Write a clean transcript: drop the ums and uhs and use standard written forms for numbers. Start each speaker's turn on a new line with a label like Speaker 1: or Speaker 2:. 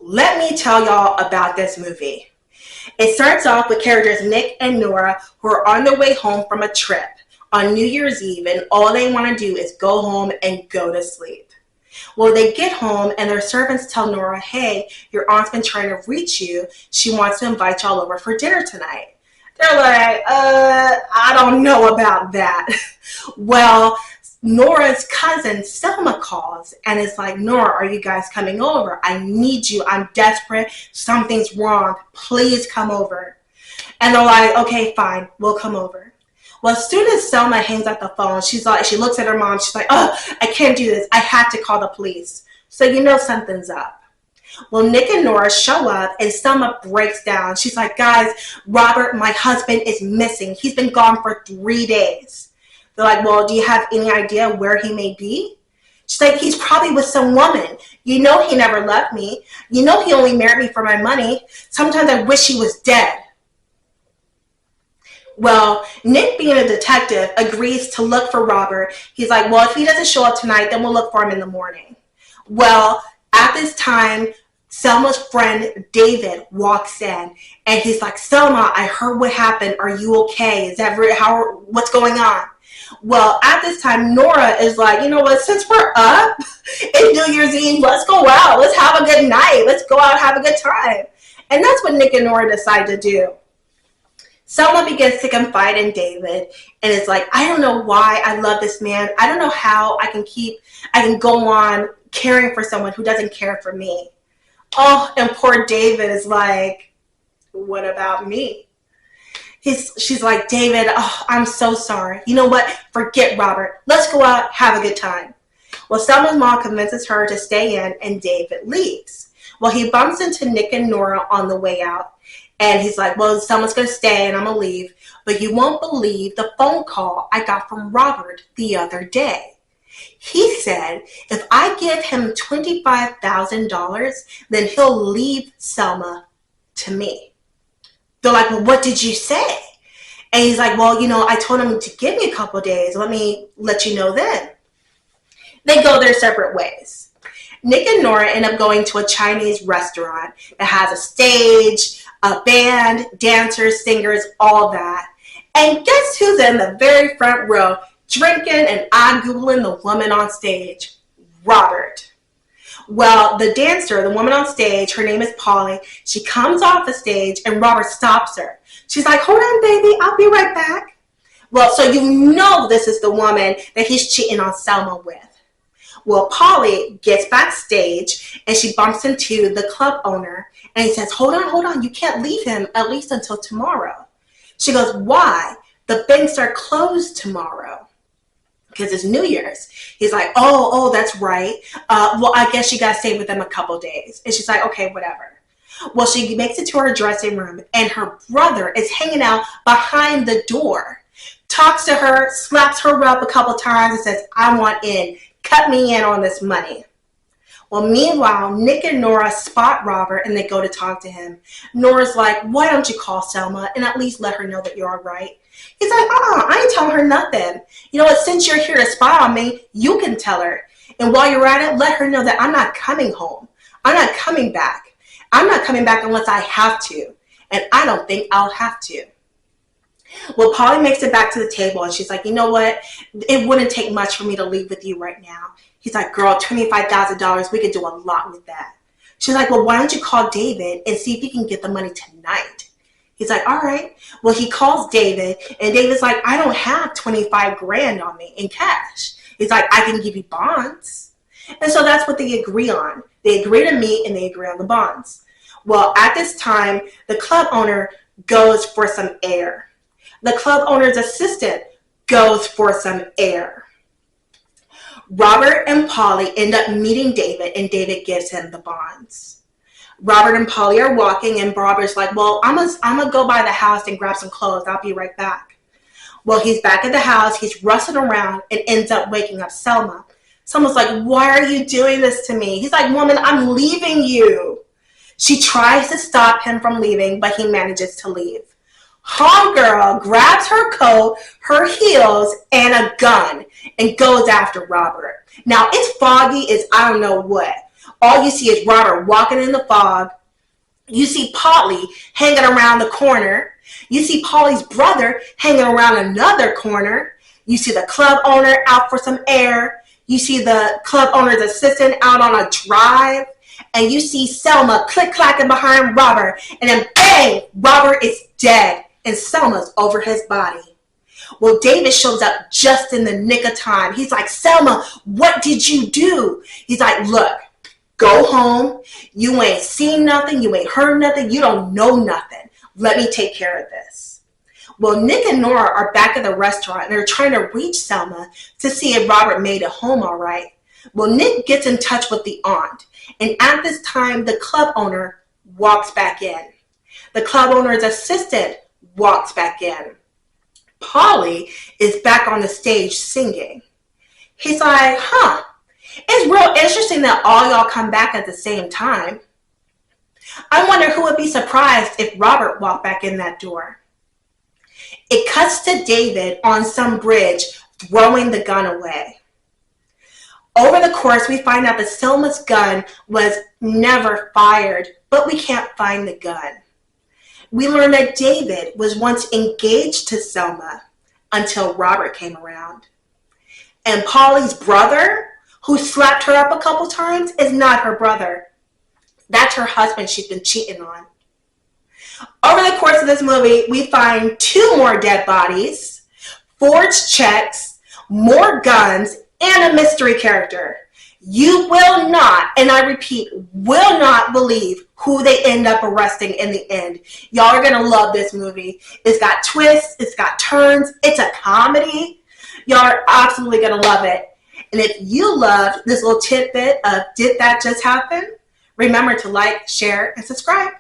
Speaker 1: Let me tell y'all about this movie. It starts off with characters Nick and Nora who are on their way home from a trip on New Year's Eve, and all they want to do is go home and go to sleep. Well, they get home and their servants tell Nora, hey, your aunt's been trying to reach you. She wants to invite y'all over for dinner tonight. They're like, I don't know about that. Well, Nora's cousin Selma calls and is like, Nora, are you guys coming over? I need you. I'm desperate. Something's wrong. Please come over. And they're like, okay, fine. We'll come over. Well, as soon as Selma hangs up the phone, she looks at her mom. She's like, oh, I can't do this. I have to call the police. So you know something's up. Well, Nick and Nora show up and Selma breaks down. She's like, guys, Robert, my husband, is missing. He's been gone for 3 days. They're like, well, do you have any idea where he may be? She's like, he's probably with some woman. You know he never loved me. You know he only married me for my money. Sometimes I wish he was dead. Well, Nick, being a detective, agrees to look for Robert. He's like, well, if he doesn't show up tonight, then we'll look for him in the morning. Well, at this time, Selma's friend David walks in and he's like, Selma, I heard what happened. Are you okay? What's going on? Well, at this time, Nora is like, you know what, since we're up, it's New Year's Eve, let's go out. Let's have a good night. Let's go out and have a good time. And that's what Nick and Nora decide to do. Selma begins to confide in David and is like, I don't know why I love this man. I don't know how I can go on caring for someone who doesn't care for me. Oh, and poor David is like, what about me? She's like, David, oh, I'm so sorry. You know what? Forget Robert. Let's go out, have a good time. Well, Selma's mom convinces her to stay in, and David leaves. Well, he bumps into Nick and Nora on the way out, and he's like, well, someone's going to stay, and I'm going to leave. But you won't believe the phone call I got from Robert the other day. He said, if I give him $25,000, then he'll leave Selma to me. They're like, well, what did you say? And he's like, well, you know, I told him to give me a couple of days. Let me let you know then. They go their separate ways. Nick and Nora end up going to a Chinese restaurant that has a stage, a band, dancers, singers, all that. And guess who's in the very front row drinking and eye-googling the woman on stage? Robert. Well, the dancer, the woman on stage, her name is Polly. She comes off the stage and Robert stops her. She's like, hold on, baby, I'll be right back. Well, so you know this is the woman that he's cheating on Selma with. Well, Polly gets backstage and she bumps into the club owner and he says, hold on, you can't leave him at least until tomorrow. She goes, why? The banks are closed tomorrow. Because it's New Year's. He's like, oh, that's right. Well, I guess you got to stay with them a couple days. And she's like, okay, whatever. Well, she makes it to her dressing room, and her brother is hanging out behind the door. Talks to her, slaps her up a couple times, and says, I want in. Cut me in on this money. Well, meanwhile, Nick and Nora spot Robert, and they go to talk to him. Nora's like, why don't you call Selma and at least let her know that you're all right? He's like, I ain't telling her nothing. You know what, since you're here to spy on me, you can tell her. And while you're at it, let her know that I'm not coming home. I'm not coming back. I'm not coming back unless I have to. And I don't think I'll have to. Well, Polly makes it back to the table and she's like, you know what? It wouldn't take much for me to leave with you right now. He's like, girl, $25,000, we could do a lot with that. She's like, well, why don't you call David and see if he can get the money tonight? He's like, all right. Well, he calls David, and David's like, I don't have 25 grand on me in cash. He's like, I can give you bonds. And so that's what they agree on. They agree to meet, and they agree on the bonds. Well, at this time, the club owner goes for some air. The club owner's assistant goes for some air. Robert and Polly end up meeting David, and David gives him the bonds. Robert and Polly are walking, and Robert's like, well, I'm gonna go by the house and grab some clothes. I'll be right back. Well, he's back at the house. He's rustling around and ends up waking up Selma. Selma's like, why are you doing this to me? He's like, woman, I'm leaving you. She tries to stop him from leaving, but he manages to leave. Homegirl grabs her coat, her heels, and a gun and goes after Robert. Now, it's foggy as I don't know what. all you see is Robert walking in the fog. You see Polly hanging around the corner. You see Polly's brother hanging around another corner. You see the club owner out for some air. You see the club owner's assistant out on a drive. And you see Selma click-clacking behind Robert. And then bang, Robert is dead. And Selma's over his body. Well, David shows up just in the nick of time. He's like, Selma, what did you do? He's like, look, go home. You ain't seen nothing. You ain't heard nothing. You don't know nothing. Let me take care of this. Well, Nick and Nora are back at the restaurant and they're trying to reach Selma to see if Robert made it home all right. Well, Nick gets in touch with the aunt. And at this time, the club owner walks back in. The club owner's assistant walks back in. Polly is back on the stage singing. He's like, it's real interesting that all y'all come back at the same time. I wonder who would be surprised if Robert walked back in that door. It cuts to David on some bridge throwing the gun away. Over the course, we find out that Selma's gun was never fired, but we can't find the gun. We learn that David was once engaged to Selma until Robert came around. And Polly's brother, who slapped her up a couple times, is not her brother. That's her husband she's been cheating on. Over the course of this movie, we find 2 more dead bodies, forged checks, more guns, and a mystery character. You will not, and I repeat, will not believe who they end up arresting in the end. Y'all are going to love this movie. It's got twists. It's got turns. It's a comedy. Y'all are absolutely going to love it. And if you loved this little tidbit of Did That Just Happen? Remember to like, share, and subscribe.